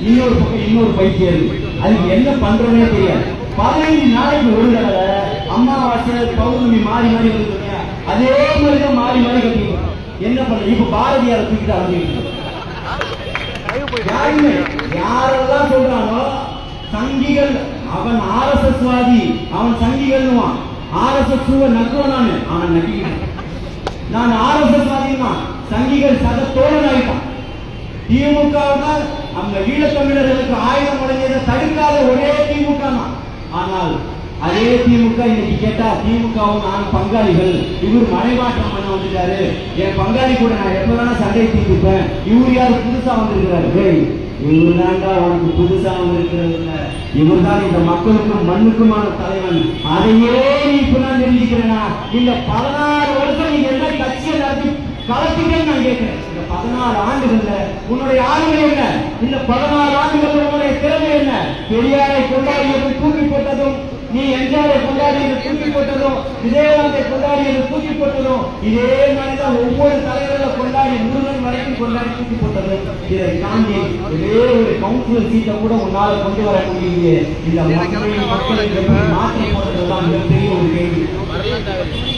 இன்னொரு பக்கம் இன்னொரு பைத்தியம் இருக்கு. அதுக்கு என்ன பண்றதுனே தெரியாது. 15 நாளைக்கு ஒரு தடவை அமாவாசை பௌர்ணமி மாறி மாறி வருது. அதே மாதிரிதான் மாறி மாறி கட்டிக்கணும். என்ன பண்ண இப்ப பாரதியார் தூக்கிட்டு அழைச்சிட்டு யாரெல்லாம் சொல்றானோ சங்கிகள், அவன் RSS வாதி, அவன் சங்கிகள், RSS நக்குவானு அவன் நக்கிக்கிட்டான். நான் RSS வாதினா சங்கிகள் சத தோழன் ஆயிட்டான். திமுக அந்த ஈழத்தமிழர்களுக்கு ஆயுதம் உடைஞ்சதை தடுக்காத ஒரே திமுக தான். ஆனால் அதே திமுக இன்னைக்கு கேட்டா திமுகவும் நான் பங்காளிகள், இவர் மனைமாற்றம் பண்ண வந்துட்டாரு, என் பங்காளி கூட நான் எப்பதான சண்டை தீர்த்துப்பேன், இவர் யாரு புதுசா வந்திருக்கிறாரு. இவர் தாண்டா உனக்கு புதுசா வந்திருக்கிறது இல்ல, இவர் தான் இந்த மக்களுக்கும் மண்ணுக்குமான தலைவன். அதையே நீ இப்ப நான் தெரிஞ்சுக்கிறேன்னா இந்த 16 வருஷம் நீங்க என்ன கட்சியை நடத்தி கலத்திட்டேன்னு நான் கேட்கிறேன். இந்த 14 ஆண்டுகள்ல உன்னுடைய ஆளுமை என்ன? இந்த 14 ஆண்டுகள்ல உன்னுடைய திறமை என்ன? பெரியாரை கொண்டாடியது தூக்கி போட்டதும், நீ எம்ஜிஆரை கொண்டாடியது தூக்கி போட்டதும், விஜயகாந்தை கொண்டாடியது தூக்கி போட்டதும், இதே மாதிரிதான் ஒவ்வொரு தலைவர்களை கொண்டாடி முருகன் வரைக்கும் கொண்டாடி தூக்கி போட்டது. இதை தாண்டி ஒரே ஒரு கவுன்சிலர் சீட்டை கூட உன்னால கொண்டு வர முடியலையே. இந்த மக்களுக்கு எப்படி மாற்றம் போடுறதுதான் மிகப்பெரிய ஒரு கேள்வி.